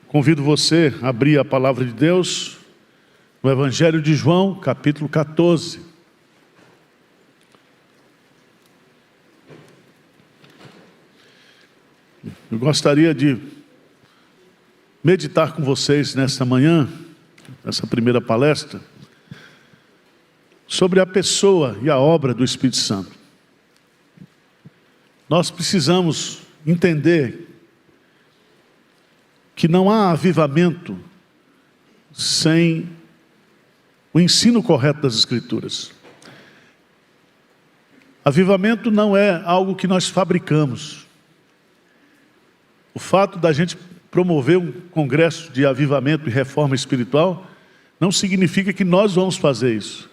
Convido você a abrir a palavra de Deus no Evangelho de João, capítulo 14. Eu gostaria de meditar com vocês nesta manhã, nessa primeira palestra, sobre a pessoa e a obra do Espírito Santo. Nós precisamos entender que não há avivamento sem o ensino correto das Escrituras. Avivamento não é algo que nós fabricamos. O fato da gente promover um congresso de avivamento e reforma espiritual não significa que nós vamos fazer isso.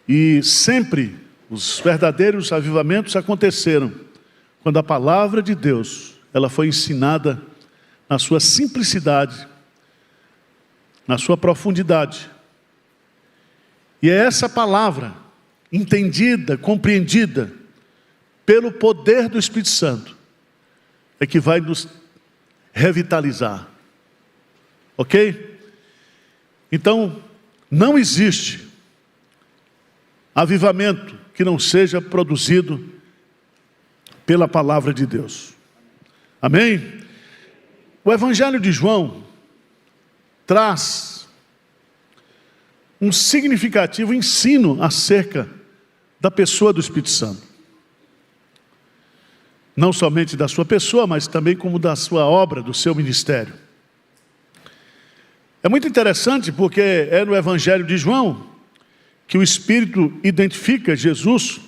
E sempre os verdadeiros avivamentos aconteceram quando a palavra de Deus ela foi ensinada na sua simplicidade, na sua profundidade. E é essa palavra, entendida, compreendida, pelo poder do Espírito Santo, é que vai nos revitalizar. Ok? Então, não existe avivamento que não seja produzido pela palavra de Deus. Amém? O Evangelho de João traz um significativo ensino acerca da pessoa do Espírito Santo. Não somente da sua pessoa, mas também como da sua obra, do seu ministério. É muito interessante porque é no Evangelho de João que o Espírito identifica Jesus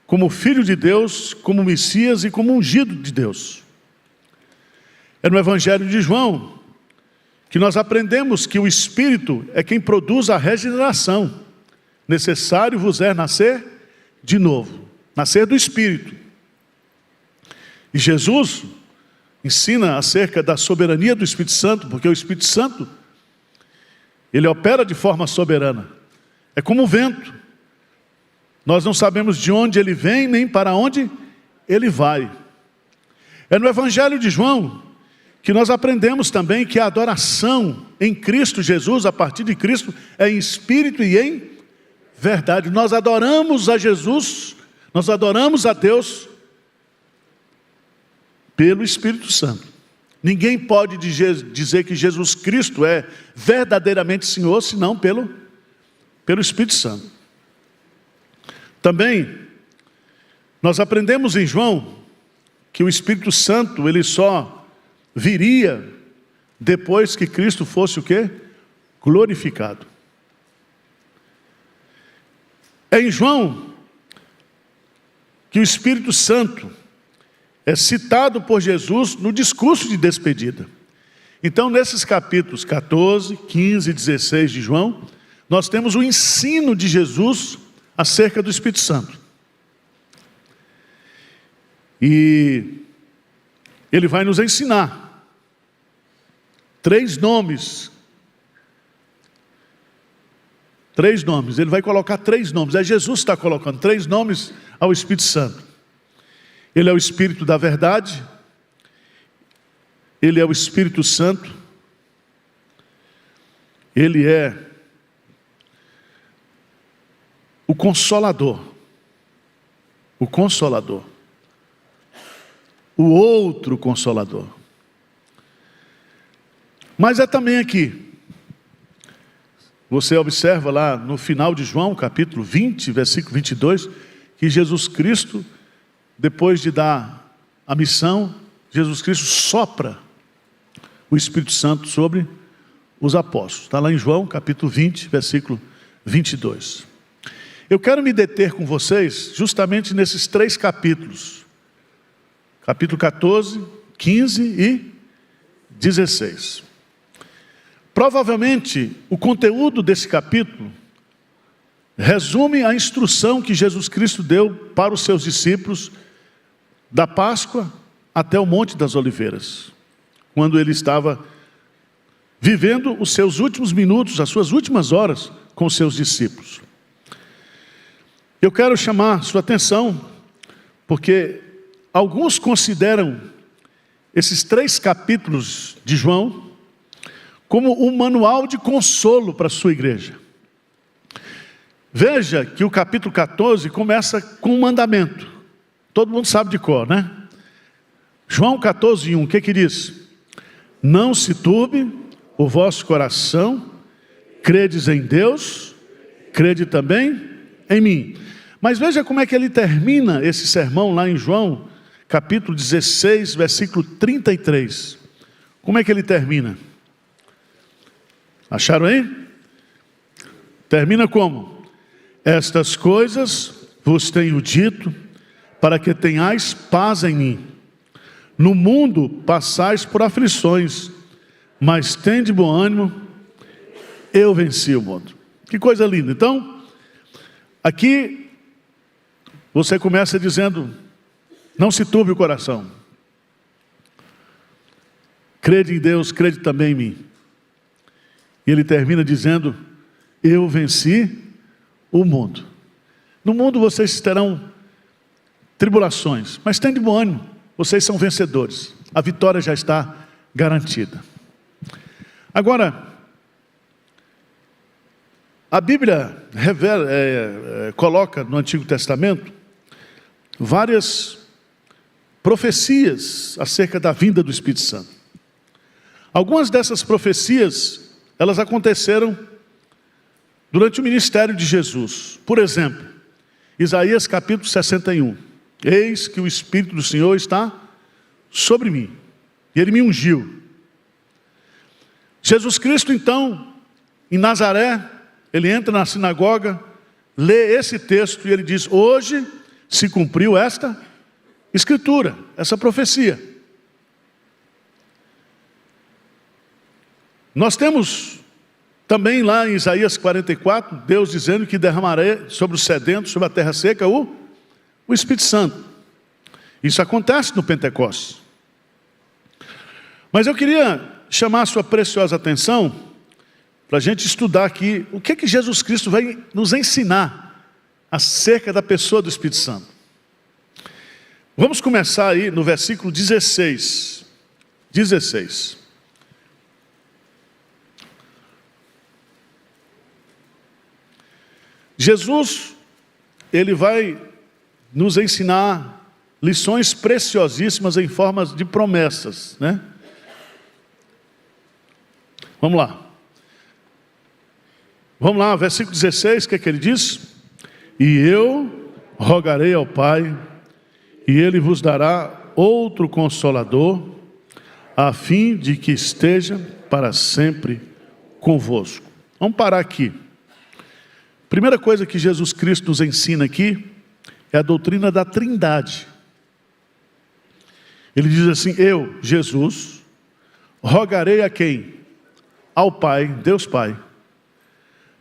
como Filho de Deus, como Messias e como ungido de Deus. É no Evangelho de João que nós aprendemos que o Espírito é quem produz a regeneração. Necessário vos é nascer de novo, nascer do Espírito. E Jesus ensina acerca da soberania do Espírito Santo, porque o Espírito Santo, ele opera de forma soberana. É como o vento. Nós não sabemos de onde ele vem, nem para onde ele vai. É no Evangelho de João que nós aprendemos também que a adoração em Cristo Jesus, a partir de Cristo, é em espírito e em verdade. Nós adoramos a Jesus, nós adoramos a Deus pelo Espírito Santo. Ninguém pode dizer que Jesus Cristo é verdadeiramente Senhor, senão pelo Espírito Santo. Também, nós aprendemos em João que o Espírito Santo, ele só viria depois que Cristo fosse o quê? Glorificado. É em João que o Espírito Santo é citado por Jesus no discurso de despedida. Então, nesses capítulos 14, 15 e 16 de João, nós temos o ensino de Jesus acerca do Espírito Santo. E ele vai nos ensinar 3 nomes. 3 nomes. Ele vai colocar 3 nomes. É Jesus que está colocando 3 nomes ao Espírito Santo. Ele é o Espírito da verdade. Ele é o Espírito Santo. Ele é o Consolador. O Consolador. O outro Consolador. Mas é também aqui. Você observa lá no final de João, capítulo 20, versículo 22, que Jesus Cristo, depois de dar a missão, Jesus Cristo sopra o Espírito Santo sobre os apóstolos. Está lá em João, capítulo 20, versículo 22. Eu quero me deter com vocês justamente nesses 3 capítulos. Capítulo 14, 15 e 16. Provavelmente, o conteúdo desse capítulo resume a instrução que Jesus Cristo deu para os seus discípulos da Páscoa até o Monte das Oliveiras, quando ele estava vivendo os seus últimos minutos, as suas últimas horas com os seus discípulos. Eu quero chamar sua atenção, porque alguns consideram esses 3 capítulos de João como um manual de consolo para a sua igreja. Veja que o capítulo 14 começa com um mandamento. Todo mundo sabe de cor, né? João 14:1, o que diz? Não se turbe o vosso coração, credes em Deus, crede também em mim. Mas veja como é que ele termina esse sermão lá em João, capítulo 16, versículo 33. Como é que ele termina? Acharam aí? Termina como? Estas coisas vos tenho dito, para que tenhais paz em mim. No mundo passais por aflições, mas tende bom ânimo, eu venci o mundo. Que coisa linda. Então, aqui você começa dizendo, não se turbe o coração. Crede em Deus, crede também em mim. E ele termina dizendo, eu venci o mundo. No mundo vocês terão tribulações, mas tende bom ânimo, vocês são vencedores. A vitória já está garantida. Agora, a Bíblia coloca no Antigo Testamento várias profecias acerca da vinda do Espírito Santo. Algumas dessas profecias, elas aconteceram durante o ministério de Jesus. Por exemplo, Isaías capítulo 61. Eis que o Espírito do Senhor está sobre mim, e Ele me ungiu. Jesus Cristo, então, em Nazaré, Ele entra na sinagoga, lê esse texto e Ele diz, hoje se cumpriu esta escritura, essa profecia. Nós temos também lá em Isaías 44, Deus dizendo que derramarei sobre os sedentos, sobre a terra seca, o Espírito Santo. Isso acontece no Pentecostes. Mas eu queria chamar a sua preciosa atenção para a gente estudar aqui o que Jesus Cristo vai nos ensinar acerca da pessoa do Espírito Santo. Vamos começar aí no versículo 16. 16. Jesus, Ele vai nos ensinar lições preciosíssimas em formas de promessas, né? Vamos lá, versículo 16, o que é que ele diz? E eu rogarei ao Pai, e Ele vos dará outro Consolador, a fim de que esteja para sempre convosco. Vamos parar aqui. Primeira coisa que Jesus Cristo nos ensina aqui é a doutrina da Trindade. Ele diz assim, eu, Jesus, rogarei a quem? Ao Pai, Deus Pai,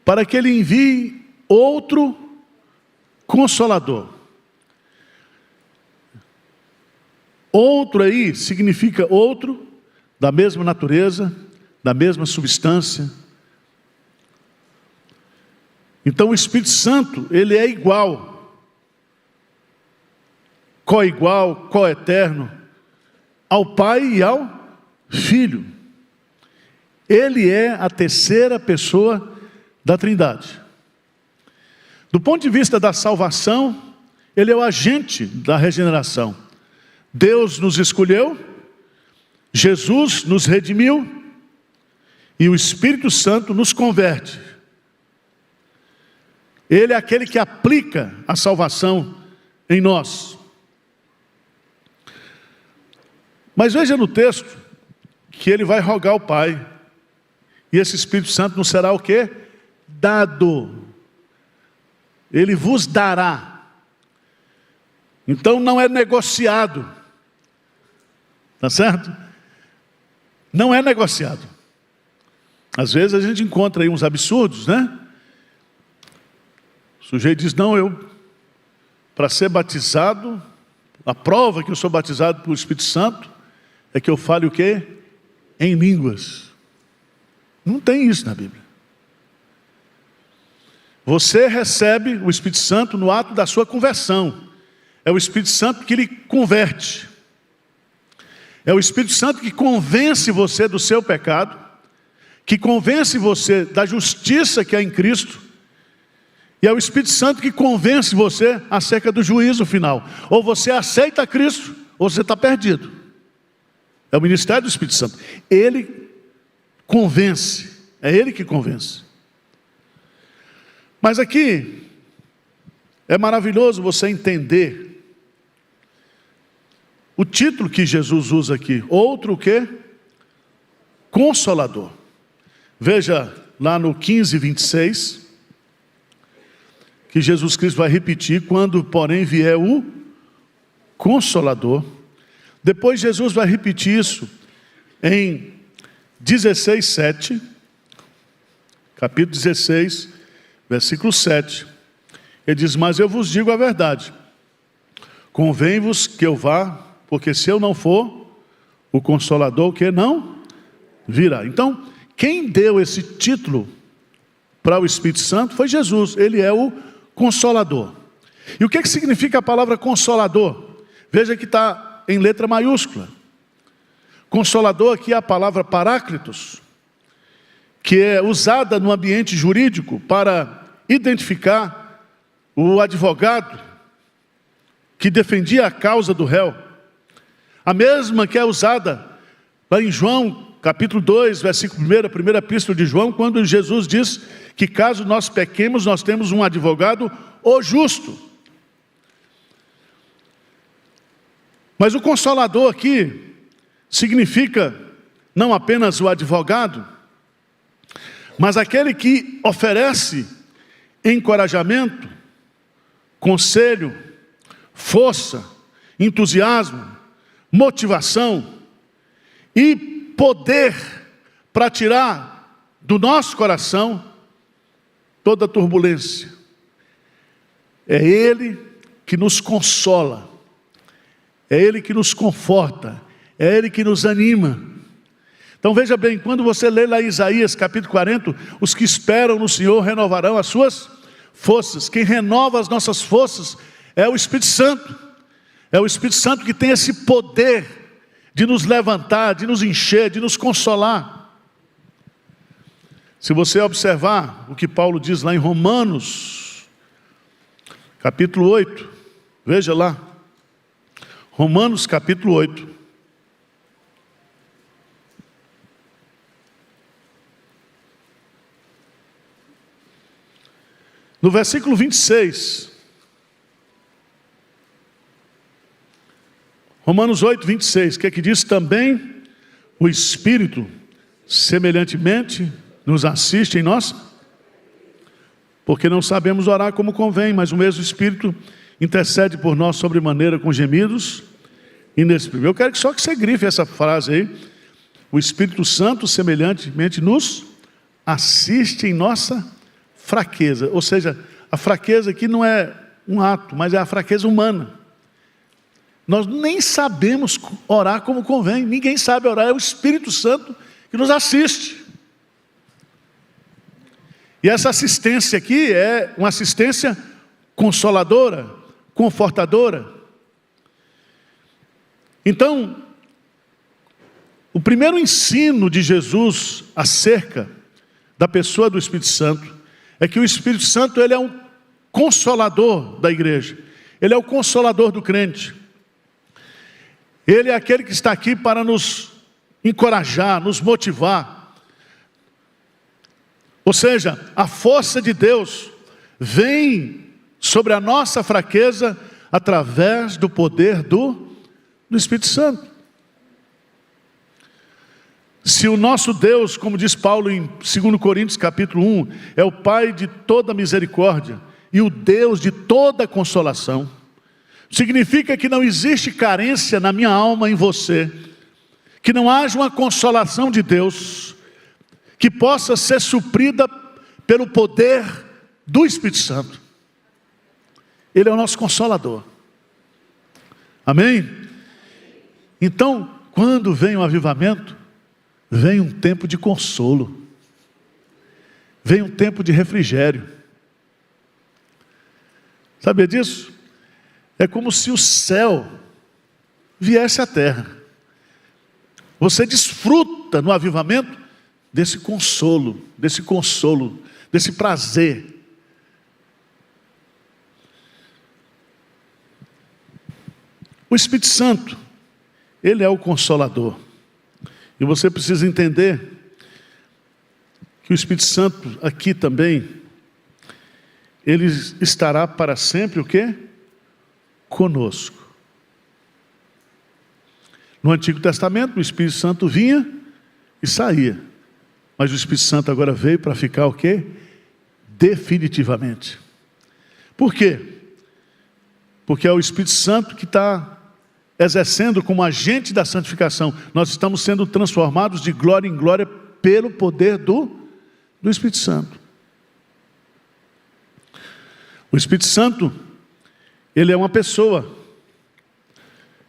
para que Ele envie outro Consolador. Outro aí significa outro da mesma natureza, da mesma substância. Então o Espírito Santo, Ele é igual, co-igual, co-eterno, ao Pai e ao Filho. Ele é a terceira pessoa da Trindade. Do ponto de vista da salvação, Ele é o agente da regeneração. Deus nos escolheu, Jesus nos redimiu, e o Espírito Santo nos converte. Ele é aquele que aplica a salvação em nós. Mas veja no texto que Ele vai rogar ao Pai, e esse Espírito Santo nos será o quê? Dado. Ele vos dará. Então não é negociado. Tá certo? Não é negociado. Às vezes a gente encontra aí uns absurdos, né? O sujeito diz, não, para ser batizado, a prova que eu sou batizado pelo Espírito Santo, é que eu fale o quê? Em línguas. Não tem isso na Bíblia. Você recebe o Espírito Santo no ato da sua conversão. É o Espírito Santo que lhe converte. É o Espírito Santo que convence você do seu pecado, que convence você da justiça que há em Cristo, e é o Espírito Santo que convence você acerca do juízo final. Ou você aceita Cristo, ou você está perdido. É o ministério do Espírito Santo. Ele convence, é Ele que convence. Mas aqui, é maravilhoso você entender o título que Jesus usa aqui. Outro o quê? Consolador. Veja lá no 15:26, que Jesus Cristo vai repetir: quando porém vier o Consolador. Depois Jesus vai repetir isso em 16:7, capítulo 16, versículo 7. Ele diz: mas eu vos digo a verdade, convém-vos que eu vá, porque se eu não for, o Consolador que não virá. Então, quem deu esse título para o Espírito Santo foi Jesus. Ele é o Consolador. E o que significa a palavra Consolador? Veja que está em letra maiúscula. Consolador aqui é a palavra Paráclitos, que é usada no ambiente jurídico para identificar o advogado que defendia a causa do réu. A mesma que é usada lá em João, capítulo 2, versículo 1, a primeira epístola de João, quando Jesus diz que caso nós pequemos, nós temos um advogado, o justo. Mas o Consolador aqui significa não apenas o advogado, mas aquele que oferece encorajamento, conselho, força, entusiasmo, motivação e poder para tirar do nosso coração toda turbulência. É Ele que nos consola, é Ele que nos conforta, é Ele que nos anima. Então veja bem, quando você lê lá em Isaías capítulo 40, os que esperam no Senhor renovarão as suas forças. Quem renova as nossas forças é o Espírito Santo. É o Espírito Santo que tem esse poder de nos levantar, de nos encher, de nos consolar. Se você observar o que Paulo diz lá em Romanos, capítulo 8, veja lá, Romanos capítulo 8. No versículo 26, Romanos 8, 26, que é que diz: também o Espírito, semelhantemente, nos assiste em nós, porque não sabemos orar como convém, mas o mesmo Espírito intercede por nós sobremaneira com gemidos inexprimíveis. Eu quero que só que você grife essa frase aí: o Espírito Santo, semelhantemente, nos assiste em nossa fraqueza. Ou seja, a fraqueza aqui não é um ato, mas é a fraqueza humana. Nós nem sabemos orar como convém, ninguém sabe orar, é o Espírito Santo que nos assiste. E essa assistência aqui é uma assistência consoladora, confortadora. Então, o primeiro ensino de Jesus acerca da pessoa do Espírito Santo é que o Espírito Santo, ele é um consolador da igreja, ele é o consolador do crente. Ele é aquele que está aqui para nos encorajar, nos motivar. Ou seja, a força de Deus vem sobre a nossa fraqueza através do poder do Espírito Santo. Se o nosso Deus, como diz Paulo em 2 Coríntios capítulo 1, é o Pai de toda misericórdia e o Deus de toda consolação, significa que não existe carência na minha alma, em você, que não haja uma consolação de Deus que possa ser suprida pelo poder do Espírito Santo. Ele é o nosso consolador. Amém? Então, quando vem o avivamento, vem um tempo de consolo, vem um tempo de refrigério. Sabia disso? É como se o céu viesse à terra. Você desfruta no avivamento desse consolo, desse prazer. O Espírito Santo, ele é o Consolador. E você precisa entender que o Espírito Santo aqui também, ele estará para sempre o quê? Conosco. No Antigo Testamento, o Espírito Santo vinha e saía. Mas o Espírito Santo agora veio para ficar o quê? Definitivamente. Por quê? Porque é o Espírito Santo que está exercendo como agente da santificação. Nós estamos sendo transformados de glória em glória pelo poder do Espírito Santo. O Espírito Santo, ele é uma pessoa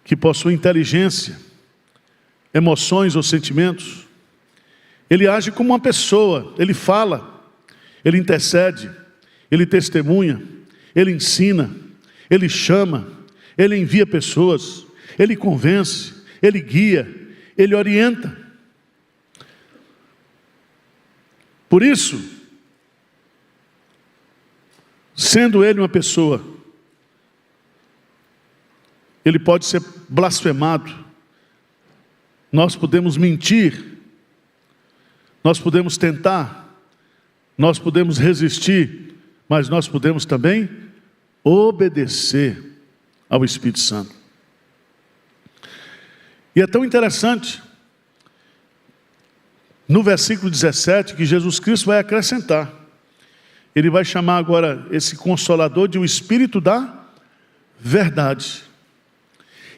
que possui inteligência, emoções ou sentimentos. Ele age como uma pessoa, ele fala, ele intercede, ele testemunha, ele ensina, ele chama, ele envia pessoas, ele convence, ele guia, ele orienta. Por isso, sendo ele uma pessoa, ele pode ser blasfemado, nós podemos mentir, nós podemos tentar, nós podemos resistir, mas nós podemos também obedecer ao Espírito Santo. E é tão interessante, no versículo 17, que Jesus Cristo vai acrescentar. Ele vai chamar agora esse Consolador de o Espírito da Verdade.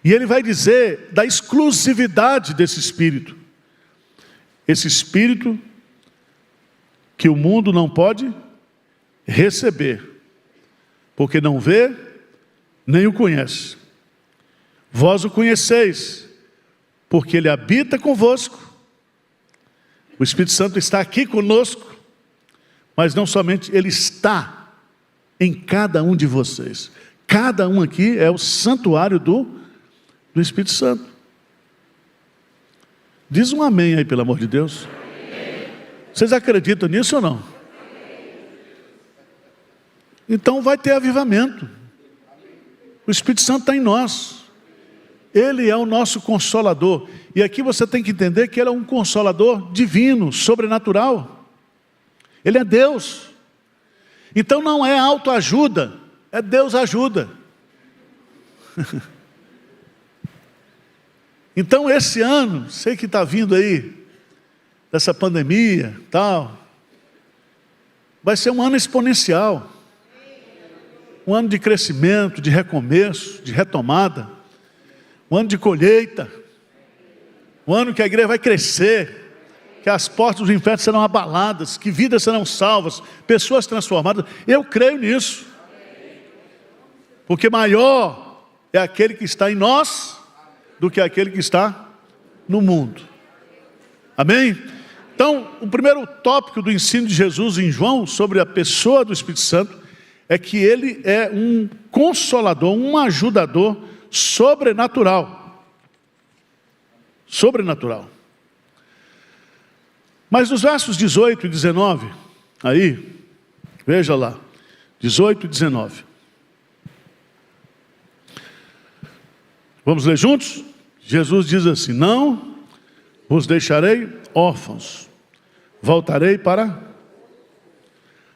E ele vai dizer da exclusividade desse Espírito. Esse Espírito que o mundo não pode receber, porque não vê, nem o conhece. Vós o conheceis, porque ele habita convosco. O Espírito Santo está aqui conosco, mas não somente, ele está em cada um de vocês. Cada um aqui é o santuário do Espírito Santo. Diz um amém aí, pelo amor de Deus. Vocês acreditam nisso ou não? Então vai ter avivamento. O Espírito Santo está em nós. Ele é o nosso Consolador. E aqui você tem que entender que ele é um Consolador divino, sobrenatural. Ele é Deus. Então não é autoajuda, é Deus ajuda. Então esse ano, sei que está vindo aí, dessa pandemia, tal, vai ser um ano exponencial. Um ano de crescimento, de recomeço, de retomada. Um ano de colheita. Um ano que a igreja vai crescer. Que as portas do inferno serão abaladas. Que vidas serão salvas. Pessoas transformadas. Eu creio nisso. Porque maior é aquele que está em nós do que aquele que está no mundo. Amém? Então, o primeiro tópico do ensino de Jesus em João sobre a pessoa do Espírito Santo é que ele é um consolador, um ajudador sobrenatural. Sobrenatural. Mas nos versos 18 e 19, aí, veja lá, 18 e 19. Vamos ler juntos? Jesus diz assim: não vos deixarei órfãos, voltarei para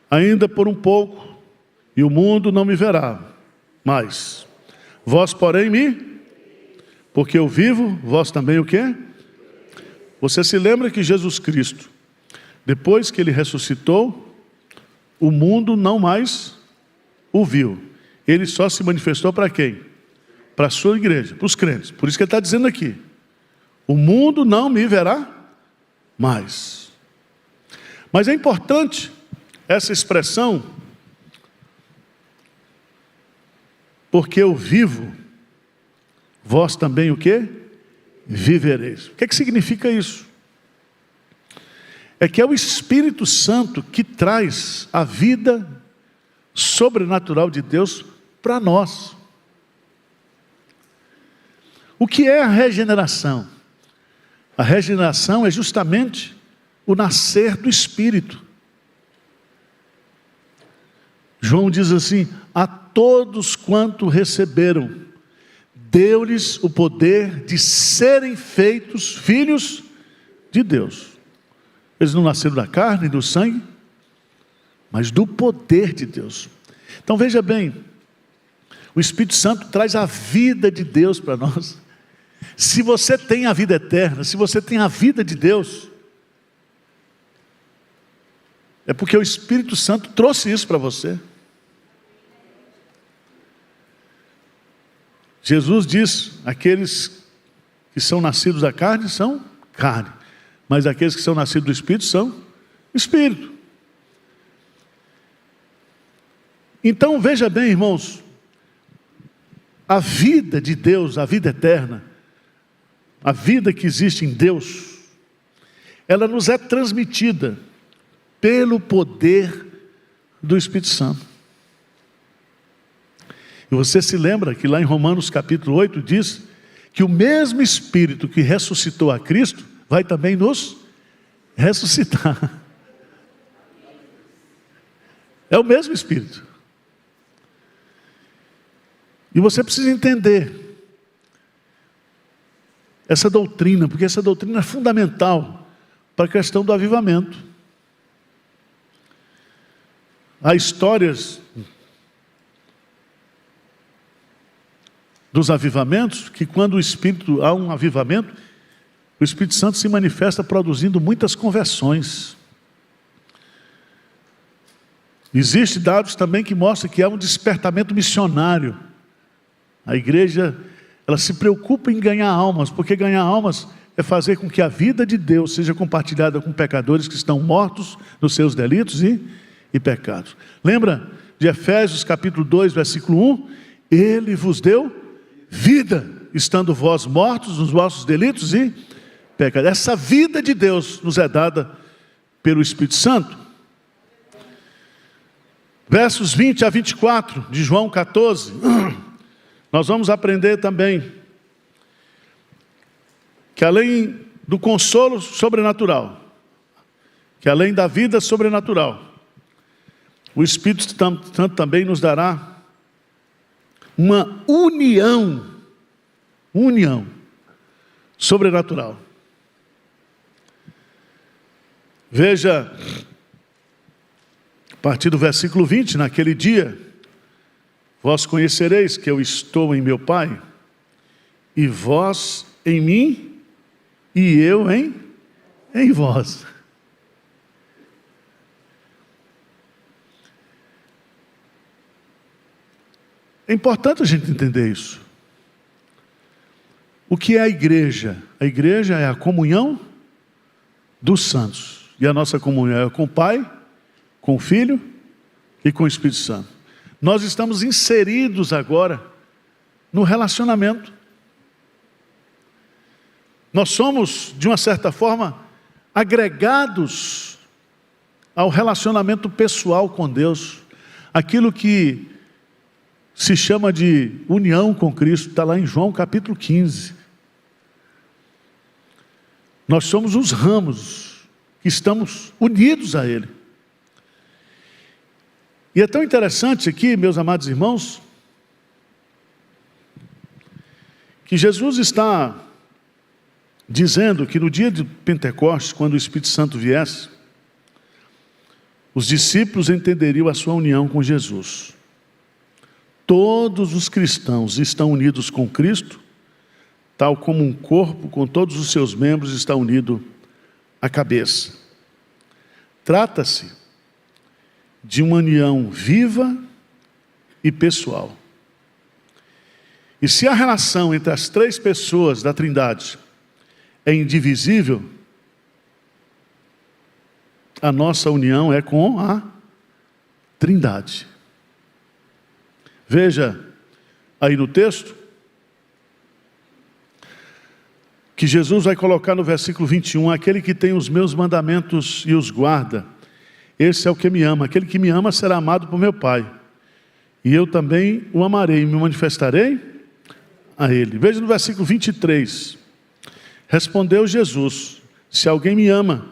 ainda por um pouco, e o mundo não me verá mais. Vós, porém, porque eu vivo, vós também o quê? Você se lembra que Jesus Cristo, depois que ele ressuscitou, o mundo não mais o viu. Ele só se manifestou para quem? Para a sua igreja, para os crentes. Por isso que ele está dizendo aqui: o mundo não me verá mais. Mas é importante essa expressão, porque eu vivo, vós também o quê? Vivereis. O que é que significa isso? É que é o Espírito Santo que traz a vida sobrenatural de Deus para nós. O que é a regeneração? A regeneração é justamente o nascer do Espírito. João diz assim: a todos quanto receberam, deu-lhes o poder de serem feitos filhos de Deus. Eles não nasceram da carne e do sangue, mas do poder de Deus. Então veja bem, o Espírito Santo traz a vida de Deus para nós. Se você tem a vida eterna, se você tem a vida de Deus, é porque o Espírito Santo trouxe isso para você. Jesus diz: aqueles que são nascidos da carne são carne, mas aqueles que são nascidos do Espírito são Espírito. Então veja bem, irmãos, a vida de Deus, a vida eterna, a vida que existe em Deus, ela nos é transmitida pelo poder do Espírito Santo. E você se lembra que lá em Romanos capítulo 8 diz que o mesmo Espírito que ressuscitou a Cristo vai também nos ressuscitar. É o mesmo Espírito. E você precisa entender essa doutrina, porque essa doutrina é fundamental para a questão do avivamento. Há histórias dos avivamentos, que quando há um avivamento, o Espírito Santo se manifesta produzindo muitas conversões. Existem dados também que mostram que há um despertamento missionário. A igreja, ela se preocupa em ganhar almas, porque ganhar almas é fazer com que a vida de Deus seja compartilhada com pecadores que estão mortos nos seus delitos e pecados. Lembra de Efésios capítulo 2, versículo 1? Ele vos deu vida, estando vós mortos nos vossos delitos e pecados. Essa vida de Deus nos é dada pelo Espírito Santo. Versos 20 a 24 de João 14, nós vamos aprender também que além do consolo sobrenatural, que além da vida sobrenatural, o Espírito Santo também nos dará uma união sobrenatural. Veja, a partir do versículo 20, naquele dia, vós conhecereis que eu estou em meu Pai, e vós em mim, e eu em vós. É importante a gente entender isso. O que é a igreja? A igreja é a comunhão dos santos. E a nossa comunhão é com o Pai, com o Filho e com o Espírito Santo. Nós estamos inseridos agora no relacionamento. Nós somos, de uma certa forma, agregados ao relacionamento pessoal com Deus. Aquilo que se chama de união com Cristo, está lá em João capítulo 15. Nós somos os ramos que estamos unidos a Ele. E é tão interessante aqui, meus amados irmãos, que Jesus está dizendo que no dia de Pentecostes, quando o Espírito Santo viesse, os discípulos entenderiam a sua união com Jesus. Todos os cristãos estão unidos com Cristo, tal como um corpo com todos os seus membros está unido à cabeça. Trata-se de uma união viva e pessoal. E se a relação entre as três pessoas da Trindade é indivisível, a nossa união é com a Trindade. Veja aí no texto, que Jesus vai colocar no versículo 21, aquele que tem os meus mandamentos e os guarda, esse é o que me ama. Aquele que me ama será amado por meu Pai, e eu também o amarei e me manifestarei a ele. Veja no versículo 23, Respondeu Jesus: se alguém me ama,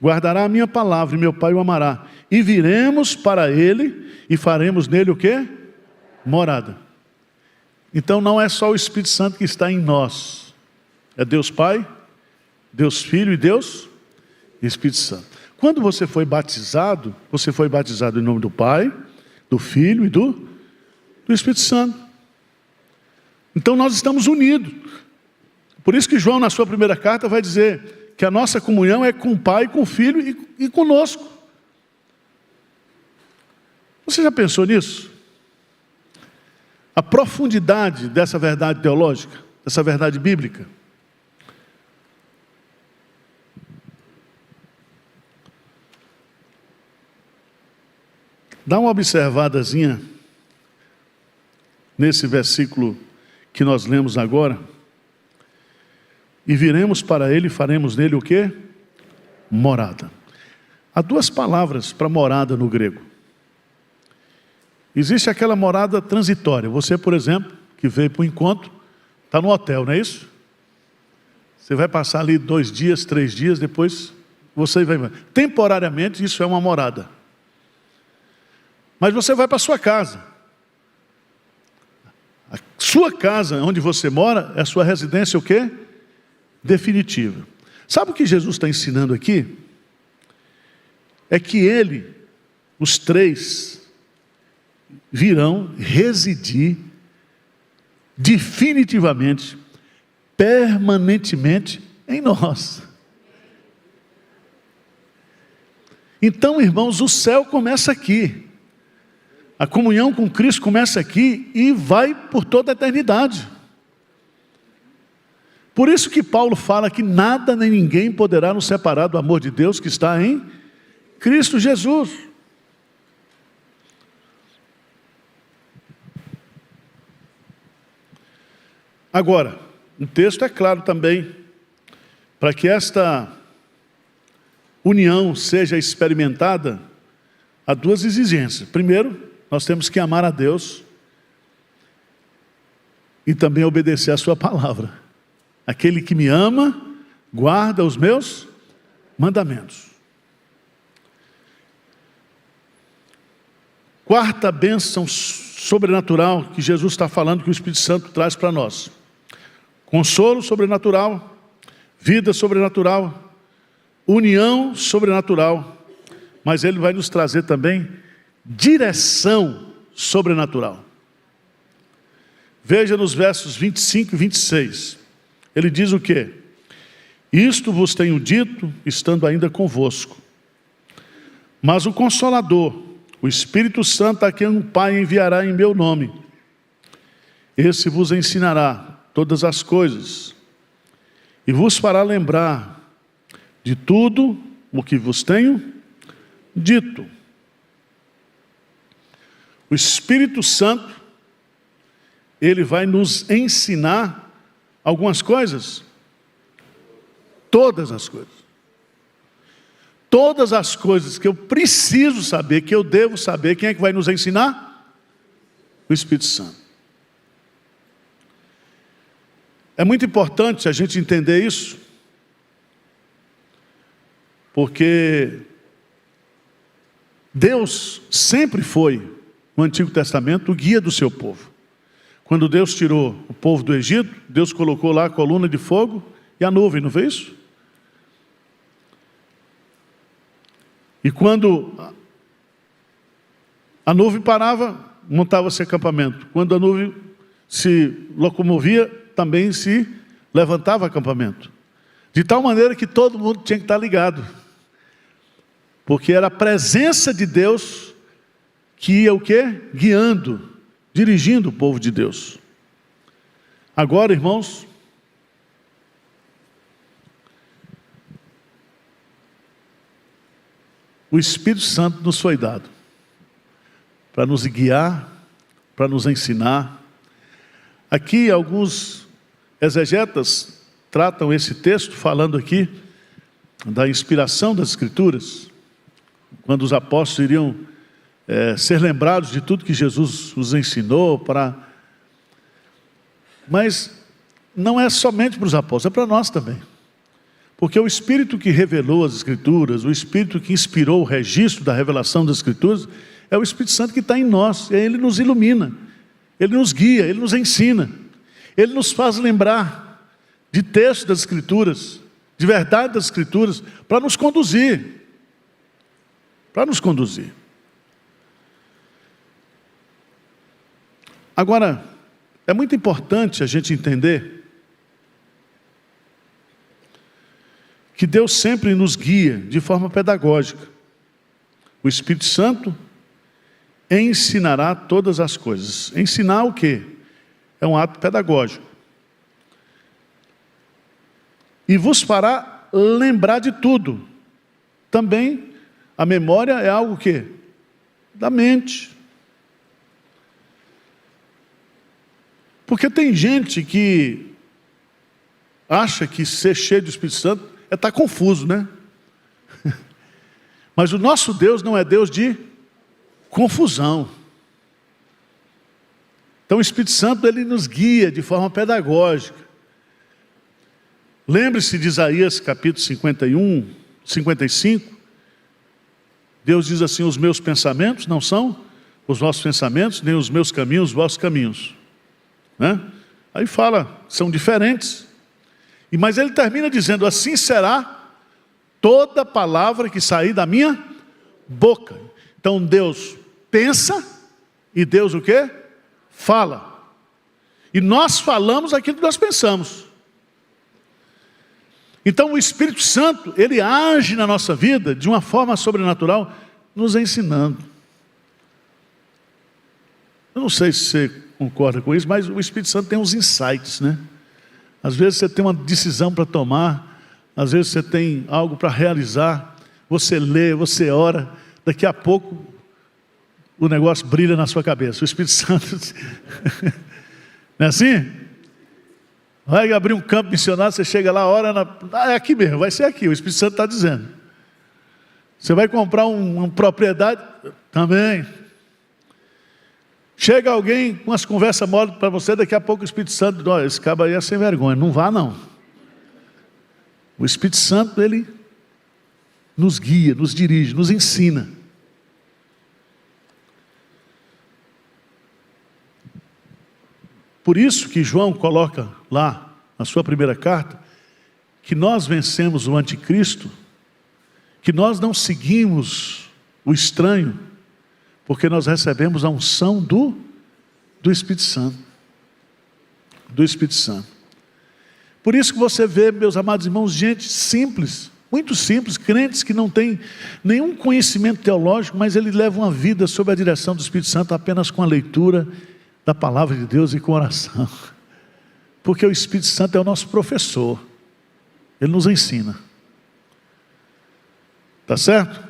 guardará a minha palavra, e meu Pai o amará. E viremos para ele e faremos nele o quê? Morada. Então não é só o Espírito Santo que está em nós. É Deus Pai, Deus Filho e Deus Espírito Santo. Quando você foi batizado em nome do Pai, do Filho e do Espírito Santo. Então nós estamos unidos. Por isso que João, na sua primeira carta, vai dizer que a nossa comunhão é com o Pai, com o Filho e conosco. Você já pensou nisso? A profundidade dessa verdade teológica, dessa verdade bíblica. Dá uma observadazinha nesse versículo que nós lemos agora. E viremos para ele e faremos nele o quê? Morada. Há duas palavras para morada no grego. Existe aquela morada transitória. Você, por exemplo, que veio para o encontro, está no hotel, não é isso? Você vai passar ali 2 dias, 3 dias, depois você vai... Temporariamente, isso é uma morada. Mas você vai para a sua casa. A sua casa, onde você mora, é a sua residência o quê? Definitiva. Sabe o que Jesus está ensinando aqui? É que ele, os 3, virão residir definitivamente, permanentemente em nós. Então, irmãos, o céu começa aqui. A comunhão com Cristo começa aqui e vai por toda a eternidade. Por isso que Paulo fala que nada nem ninguém poderá nos separar do amor de Deus que está em Cristo Jesus. Agora, o texto é claro também, para que esta união seja experimentada, há 2 exigências. Primeiro, nós temos que amar a Deus e também obedecer a sua palavra. Aquele que me ama, guarda os meus mandamentos. Quarta bênção sobrenatural que Jesus está falando, que o Espírito Santo traz para nós. Consolo sobrenatural, vida sobrenatural, união sobrenatural, mas ele vai nos trazer também direção sobrenatural. Veja nos versos 25 e 26. Ele diz o quê? Isto vos tenho dito, estando ainda convosco. Mas o Consolador, o Espírito Santo, a quem o Pai enviará em meu nome, esse vos ensinará todas as coisas, e vos fará lembrar de tudo o que vos tenho dito. O Espírito Santo, ele vai nos ensinar algumas coisas, todas as coisas. Todas as coisas que eu preciso saber, que eu devo saber, quem é que vai nos ensinar? O Espírito Santo. É muito importante a gente entender isso, porque Deus sempre foi, no Antigo Testamento, o guia do seu povo. Quando Deus tirou o povo do Egito, Deus colocou lá a coluna de fogo e a nuvem, não foi isso? E quando a nuvem parava, montava-se acampamento. Quando a nuvem se locomovia, também se levantava acampamento. De tal maneira que todo mundo tinha que estar ligado. Porque era a presença de Deus que ia o quê? Guiando, dirigindo o povo de Deus. Agora, irmãos, o Espírito Santo nos foi dado para nos guiar, para nos ensinar. Aqui alguns exegetas tratam esse texto falando aqui da inspiração das Escrituras, quando os apóstolos iriam ser lembrados de tudo que Jesus os ensinou, mas não é somente para os apóstolos, é para nós também. Porque o Espírito que revelou as Escrituras, o Espírito que inspirou o registro da revelação das Escrituras, é o Espírito Santo que está em nós. E aí ele nos ilumina, ele nos guia, ele nos ensina, ele nos faz lembrar de textos das Escrituras, de verdade das Escrituras, para nos conduzir. Para nos conduzir. Agora, é muito importante a gente entender que Deus sempre nos guia de forma pedagógica. O Espírito Santo ensinará todas as coisas. Ensinar o quê? É um ato pedagógico. E vos fará lembrar de tudo. Também a memória é algo o quê? Da mente. Porque tem gente que acha que ser cheio do Espírito Santo é estar confuso, né? Mas o nosso Deus não é Deus de confusão. Então o Espírito Santo, ele nos guia de forma pedagógica. Lembre-se de Isaías capítulo 51, 55. Deus diz assim: os meus pensamentos não são os vossos pensamentos, nem os meus caminhos, os vossos caminhos. Né? Aí fala, são diferentes. Mas ele termina dizendo: assim será toda palavra que sair da minha boca. Então Deus pensa e Deus o quê? Fala. E nós falamos aquilo que nós pensamos. Então o Espírito Santo, ele age na nossa vida de uma forma sobrenatural, nos ensinando. Eu não sei se você concorda com isso, mas o Espírito Santo tem uns insights, né? Às vezes você tem uma decisão para tomar, às vezes você tem algo para realizar, você lê, você ora, daqui a pouco o negócio brilha na sua cabeça. O Espírito Santo, não é assim? Vai abrir um campo missionário, você chega lá, ora, é aqui mesmo, vai ser aqui, o Espírito Santo está dizendo. Você vai comprar uma propriedade, também. Chega alguém com umas conversas mole para você, daqui a pouco o Espírito Santo diz: olha, esse cabo aí é sem vergonha, não vá não. O Espírito Santo, ele nos guia, nos dirige, nos ensina. Por isso que João coloca lá, na sua primeira carta, que nós vencemos o anticristo, que nós não seguimos o estranho, porque nós recebemos a unção do Espírito Santo. Do Espírito Santo. Por isso que você vê, meus amados irmãos, gente simples, muito simples, crentes que não têm nenhum conhecimento teológico, mas ele leva uma vida sob a direção do Espírito Santo apenas com a leitura da palavra de Deus e com oração. Porque o Espírito Santo é o nosso professor. Ele nos ensina. Tá certo?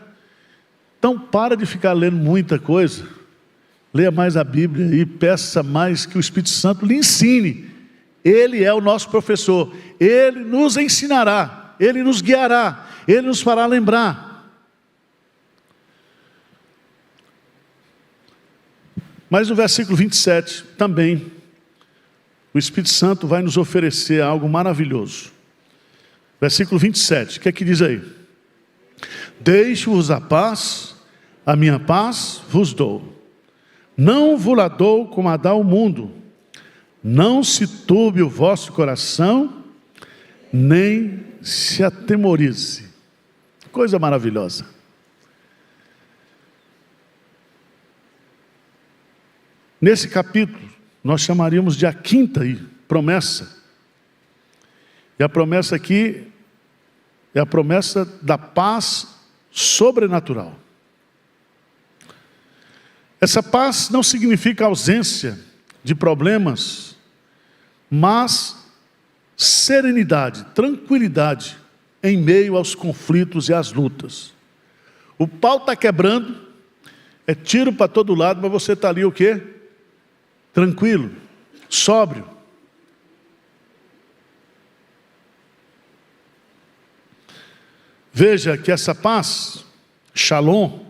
Então para de ficar lendo muita coisa. Leia mais a Bíblia e peça mais que o Espírito Santo lhe ensine. Ele é o nosso professor. Ele nos ensinará. Ele nos guiará. Ele nos fará lembrar. Mas no versículo 27 também, o Espírito Santo vai nos oferecer algo maravilhoso. Versículo 27, o que é que diz aí? Deixo-vos a minha paz vos dou. Não vos la dou como a dá o mundo. Não se turbe o vosso coração, nem se atemorize. Coisa maravilhosa. Nesse capítulo, nós chamaríamos de a quinta promessa. E a promessa aqui é a promessa da paz sobrenatural. Essa paz não significa ausência de problemas, mas serenidade, tranquilidade em meio aos conflitos e às lutas. O pau está quebrando, é tiro para todo lado, mas você está ali o quê? Tranquilo, sóbrio. Veja que essa paz, shalom,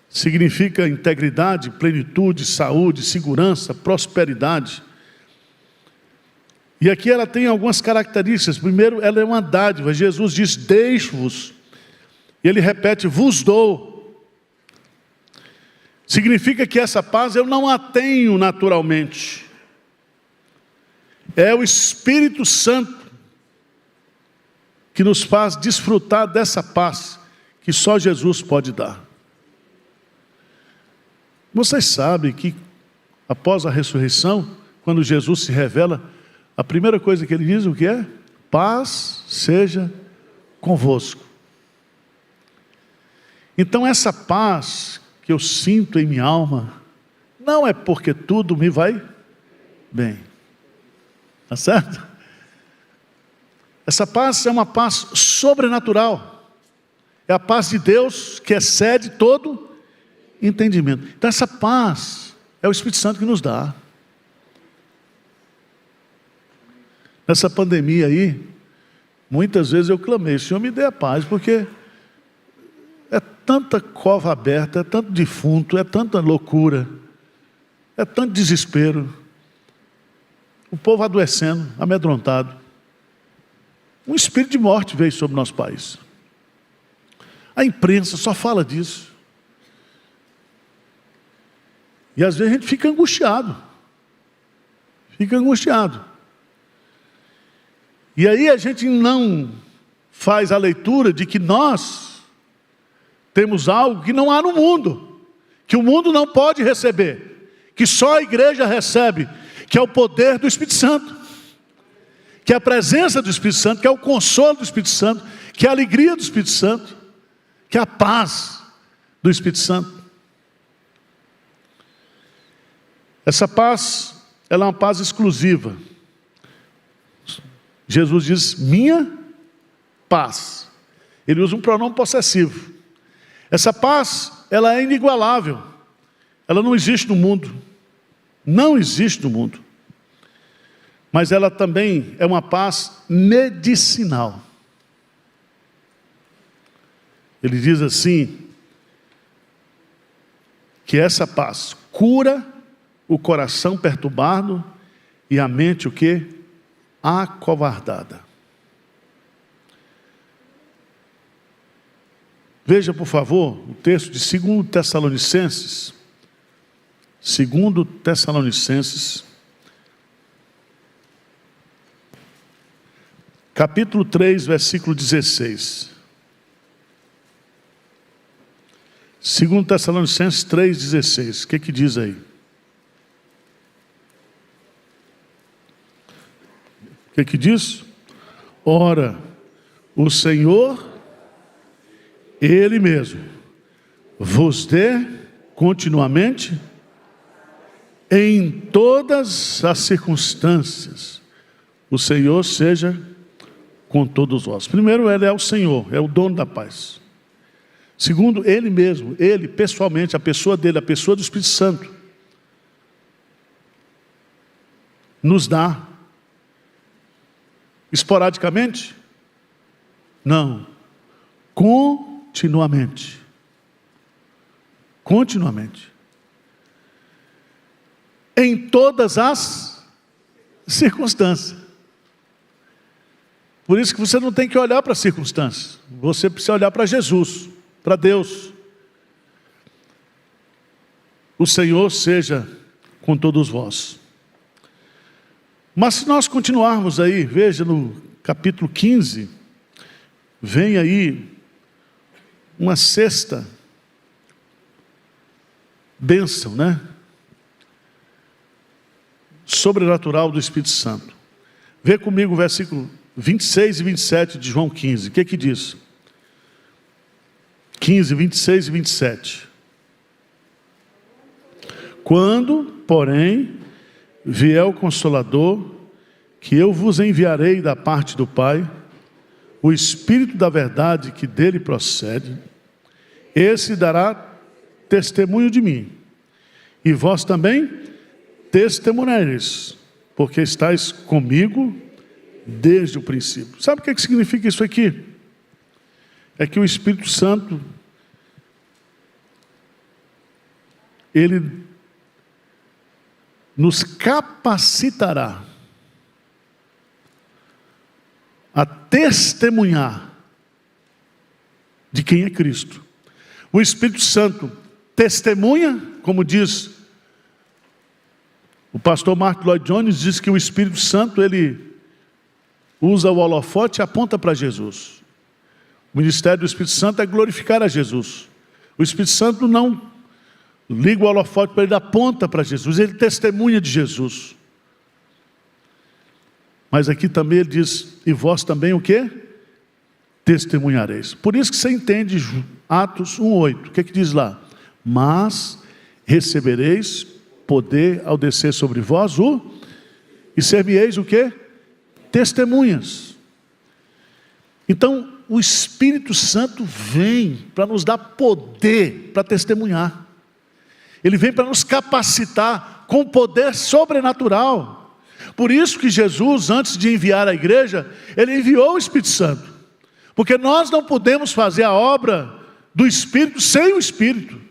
significa integridade, plenitude, saúde, segurança, prosperidade. E aqui ela tem algumas características. Primeiro, ela é uma dádiva. Jesus diz: deixo-vos. E ele repete: vos dou. Significa que essa paz eu não a tenho naturalmente. É o Espírito Santo que nos faz desfrutar dessa paz que só Jesus pode dar. Vocês sabem que após a ressurreição, quando Jesus se revela, a primeira coisa que ele diz, o que é? Paz seja convosco. Então essa paz que eu sinto em minha alma, não é porque tudo me vai bem. Tá certo? Essa paz é uma paz sobrenatural. É a paz de Deus que excede todo entendimento. Então essa paz é o Espírito Santo que nos dá. Nessa pandemia aí, muitas vezes eu clamei: Senhor, me dê a paz, porque é tanta cova aberta, é tanto defunto, é tanta loucura, é tanto desespero. O povo adoecendo, amedrontado. Um espírito de morte veio sobre o nosso país. A imprensa só fala disso. E às vezes a gente fica angustiado. Fica angustiado. E aí a gente não faz a leitura de que nós temos algo que não há no mundo, que o mundo não pode receber, que só a igreja recebe, que é o poder do Espírito Santo, que é a presença do Espírito Santo, que é o consolo do Espírito Santo, que é a alegria do Espírito Santo, que é a paz do Espírito Santo. Essa paz, ela é uma paz exclusiva. Jesus diz: minha paz. Ele usa um pronome possessivo. Essa paz, ela é inigualável. Ela não existe no mundo. Não existe no mundo. Mas ela também é uma paz medicinal. Ele diz assim, que essa paz cura o coração perturbado e a mente o quê? Acovardada. Veja, por favor, o texto de 2 Tessalonicenses. 2 Tessalonicenses, capítulo 3, versículo 16. 2 Tessalonicenses 3, 16. O que diz aí? O que diz? Ora, o Senhor, Ele mesmo, vos dê continuamente, em todas as circunstâncias, o Senhor seja com todos vós. Primeiro, Ele é o Senhor, é o dono da paz. Segundo, Ele mesmo, Ele pessoalmente, a pessoa dele, a pessoa do Espírito Santo, nos dá. Esporadicamente? Não. Continuamente. Continuamente. Em todas as circunstâncias. Por isso que você não tem que olhar para as circunstâncias. Você precisa olhar para Jesus, para Deus. O Senhor seja com todos vós. Mas se nós continuarmos aí, veja no capítulo 15, vem aí uma sexta bênção, né? Sobrenatural do Espírito Santo. Vê comigo o versículo 26 e 27 de João 15. O que diz? 15, 26 e 27. Quando, porém, vier o Consolador, que eu vos enviarei da parte do Pai, o Espírito da verdade que dele procede, esse dará testemunho de mim. E vós também testemunhareis, porque estáis comigo desde o princípio. Sabe o que significa isso aqui? É que o Espírito Santo, ele nos capacitará a testemunhar de quem é Cristo. O Espírito Santo testemunha, como diz o pastor Mark Lloyd Jones, diz que o Espírito Santo, ele usa o holofote e aponta para Jesus. O ministério do Espírito Santo é glorificar a Jesus. O Espírito Santo não liga o holofote para ele, aponta para Jesus, ele testemunha de Jesus. Mas aqui também ele diz, e vós também o quê? Testemunhareis. Por isso que você entende Atos 1:8. O que diz lá? Mas recebereis poder ao descer sobre vós e ser-me-eis o quê? Testemunhas. Então, o Espírito Santo vem para nos dar poder para testemunhar. Ele vem para nos capacitar com poder sobrenatural. Por isso que Jesus, antes de enviar a igreja, ele enviou o Espírito Santo. Porque nós não podemos fazer a obra do Espírito sem o Espírito.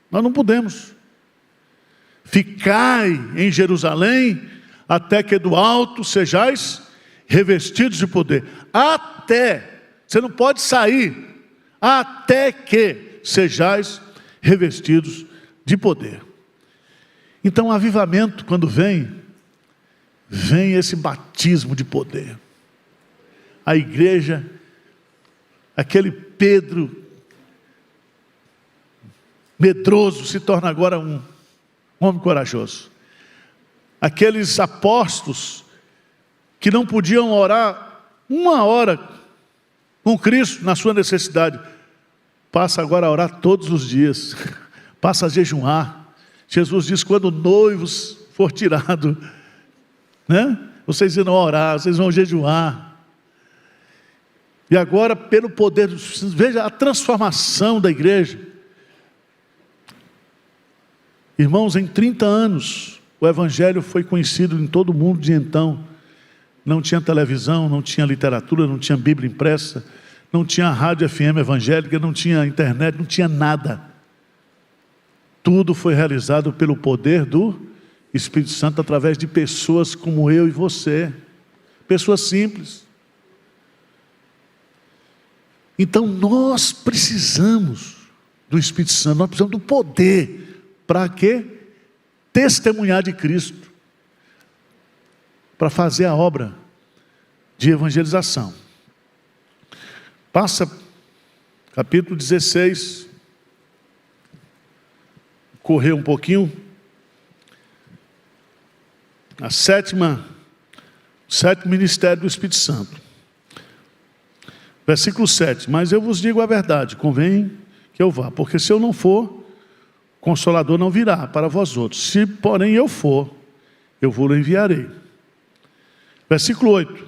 Nós não podemos. Ficai em Jerusalém, até que do alto sejais revestidos de poder. Até, você não pode sair, até que sejais revestidos de poder. Então o avivamento, quando vem esse batismo de poder. A igreja, aquele Pedro medroso se torna agora um homem corajoso. Aqueles apóstolos que não podiam orar uma hora com Cristo na sua necessidade, passa agora a orar todos os dias, passa a jejuar. Jesus diz, quando o noivo for tirado, né? Vocês irão orar, vocês vão jejuar. E agora, pelo poder do Espírito, veja a transformação da igreja. Irmãos, em 30 anos, o Evangelho foi conhecido em todo o mundo de então. Não tinha televisão, não tinha literatura, não tinha Bíblia impressa, não tinha rádio FM evangélica, não tinha internet, não tinha nada. Tudo foi realizado pelo poder do Espírito Santo através de pessoas como eu e você. Pessoas simples. Então nós precisamos do Espírito Santo, nós precisamos do poder. Para quê? Testemunhar de Cristo. Para fazer a obra de evangelização. Passa capítulo 16. Correr um pouquinho. O sétimo ministério do Espírito Santo. Versículo 7. Mas eu vos digo a verdade, convém que eu vá, porque se eu não for, Consolador não virá para vós outros. Se porém eu for, eu vou-lo enviarei. Versículo 8.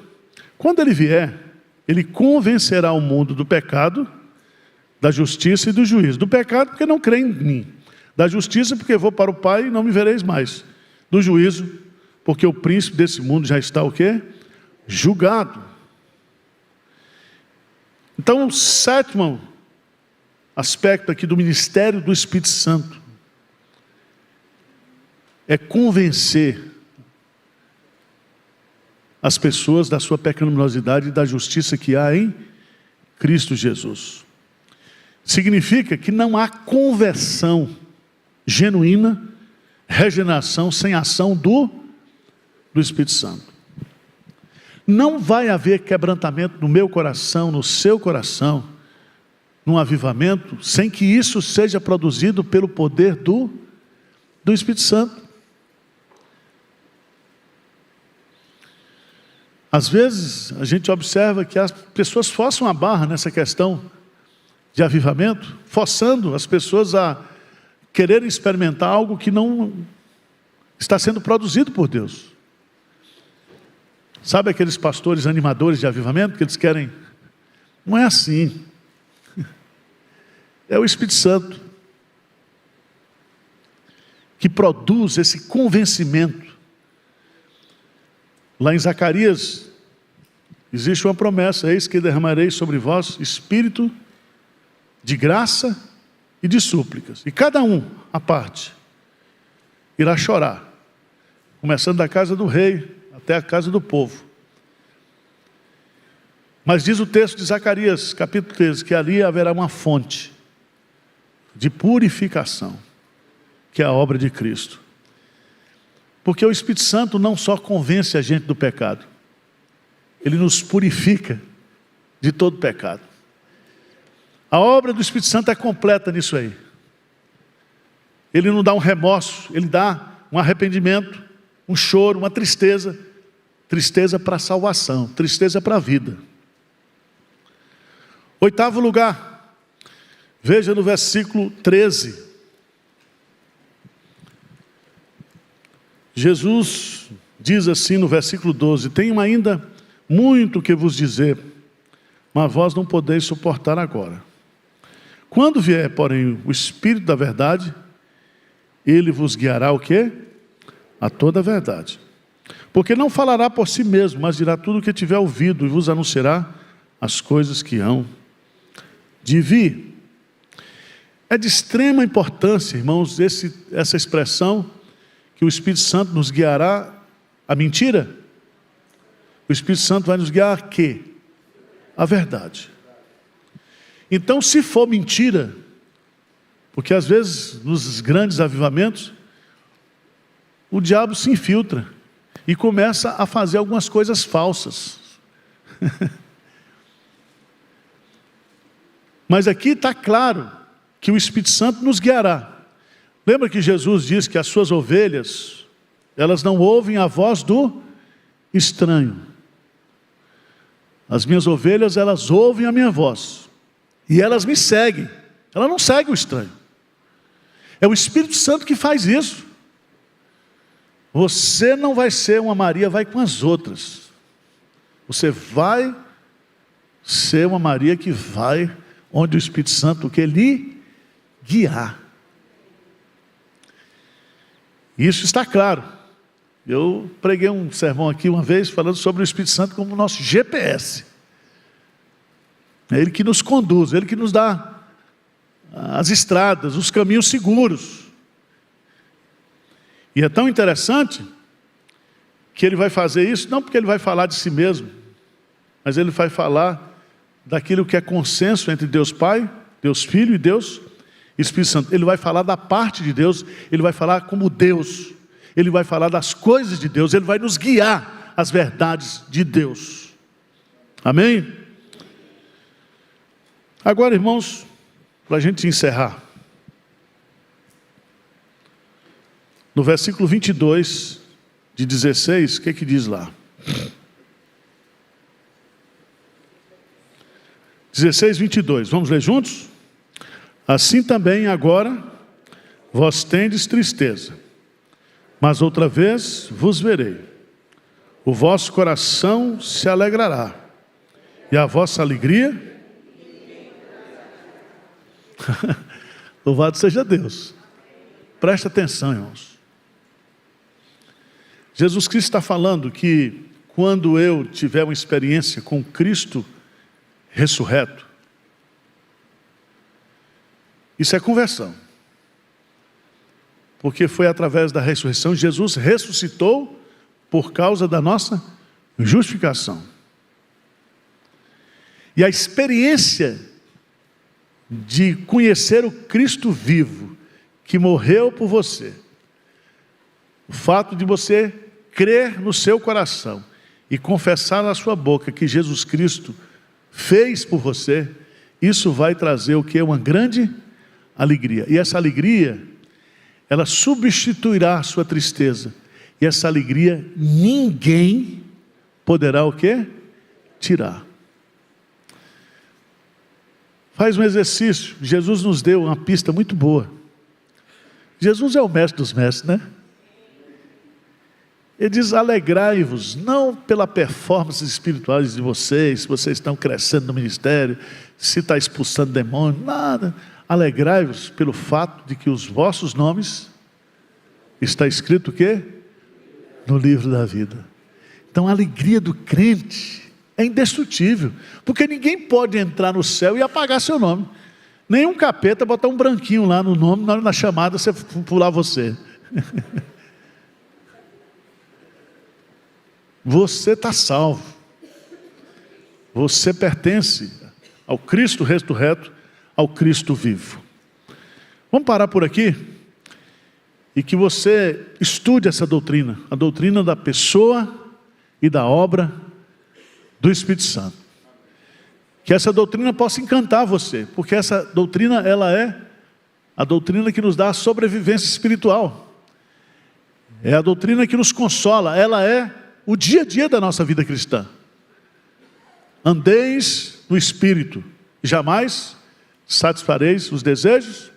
Quando ele vier, ele convencerá o mundo do pecado, da justiça e do juízo. Do pecado porque não crê em mim. Da justiça porque vou para o Pai e não me vereis mais. Do juízo porque o príncipe desse mundo já está o quê? Julgado. Então o sétimo aspecto aqui do ministério do Espírito Santo é convencer as pessoas da sua pecaminosidade e da justiça que há em Cristo Jesus. Significa que não há conversão genuína, regeneração sem ação do Espírito Santo. Não vai haver quebrantamento no meu coração, no seu coração, num avivamento, sem que isso seja produzido pelo poder do Espírito Santo. Às vezes, a gente observa que as pessoas forçam a barra nessa questão de avivamento, forçando as pessoas a quererem experimentar algo que não está sendo produzido por Deus. Sabe aqueles pastores animadores de avivamento que eles querem? Não é assim. É o Espírito Santo que produz esse convencimento. Lá em Zacarias existe uma promessa: eis que derramarei sobre vós espírito de graça e de súplicas, e cada um à parte irá chorar, começando da casa do rei até a casa do povo. Mas diz o texto de Zacarias, capítulo 13, que ali haverá uma fonte de purificação, que é a obra de Cristo. Porque o Espírito Santo não só convence a gente do pecado, ele nos purifica de todo pecado. A obra do Espírito Santo é completa nisso aí. Ele não dá um remorso, ele dá um arrependimento, um choro, uma tristeza. Tristeza para a salvação, tristeza para a vida. 8º lugar, veja no versículo 13. Jesus diz assim no versículo 12: tenho ainda muito que vos dizer, mas vós não podeis suportar agora. Quando vier, porém, o Espírito da verdade, ele vos guiará o quê? A toda a verdade. Porque não falará por si mesmo, mas dirá tudo o que tiver ouvido e vos anunciará as coisas que hão de vir. É de extrema importância, irmãos, essa expressão, que o Espírito Santo nos guiará a mentira. O Espírito Santo vai nos guiar a quê? A verdade. Então, se for mentira, porque às vezes nos grandes avivamentos, o diabo se infiltra e começa a fazer algumas coisas falsas. Mas aqui está claro que o Espírito Santo nos guiará. Lembra que Jesus diz que as suas ovelhas, elas não ouvem a voz do estranho. As minhas ovelhas, elas ouvem a minha voz. E elas me seguem. Ela não segue o estranho. É o Espírito Santo que faz isso. Você não vai ser uma Maria, vai com as outras. Você vai ser uma Maria que vai onde o Espírito Santo quer lhe guiar. Isso está claro. Eu preguei um sermão aqui uma vez falando sobre o Espírito Santo como nosso GPS. É Ele que nos conduz, Ele que nos dá as estradas, os caminhos seguros. E é tão interessante que Ele vai fazer isso, não porque Ele vai falar de si mesmo, mas Ele vai falar daquilo que é consenso entre Deus Pai, Deus Filho e Deus Espírito Santo. Ele vai falar da parte de Deus, Ele vai falar como Deus, Ele vai falar das coisas de Deus, Ele vai nos guiar às verdades de Deus. Amém? Agora, irmãos, para a gente encerrar, no versículo 22 de 16, o que que diz lá? 16, 22, vamos ler juntos? Assim também agora vós tendes tristeza, mas outra vez vos verei. O vosso coração se alegrará, e a vossa alegria... Louvado seja Deus. Presta atenção, irmãos. Jesus Cristo está falando que quando eu tiver uma experiência com Cristo ressurreto, isso é conversão. Porque foi através da ressurreição, Jesus ressuscitou por causa da nossa justificação. E a experiência de conhecer o Cristo vivo, que morreu por você, o fato de você crer no seu coração e confessar na sua boca que Jesus Cristo fez por você, isso vai trazer o que? Uma grande alegria. E essa alegria, ela substituirá a sua tristeza. E essa alegria ninguém poderá o quê? Tirar. Faz um exercício. Jesus nos deu uma pista muito boa. Jesus é o mestre dos mestres, né? Ele diz: alegrai-vos, não pela performance espirituais de vocês, se vocês estão crescendo no ministério, se está expulsando demônio, nada. Alegrai-vos pelo fato de que os vossos nomes está escrito o quê? No livro da vida. Então a alegria do crente é indestrutível, porque ninguém pode entrar no céu e apagar seu nome. Nenhum capeta botar um branquinho lá no nome, na hora da chamada você pular você. Você está salvo. Você pertence ao Cristo ressurreto, ao Cristo vivo. Vamos parar por aqui? E que você estude essa doutrina, a doutrina da pessoa e da obra do Espírito Santo. Que essa doutrina possa encantar você, porque essa doutrina, ela é a doutrina que nos dá a sobrevivência espiritual. É a doutrina que nos consola, ela é o dia a dia da nossa vida cristã. Andeis no Espírito, e jamais satisfareis os desejos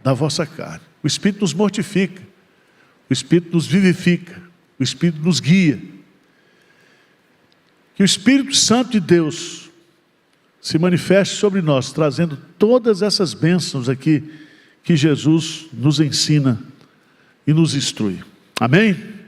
da vossa carne. O Espírito nos mortifica, o Espírito nos vivifica, o Espírito nos guia. Que o Espírito Santo de Deus se manifeste sobre nós, trazendo todas essas bênçãos aqui que Jesus nos ensina e nos instrui. Amém?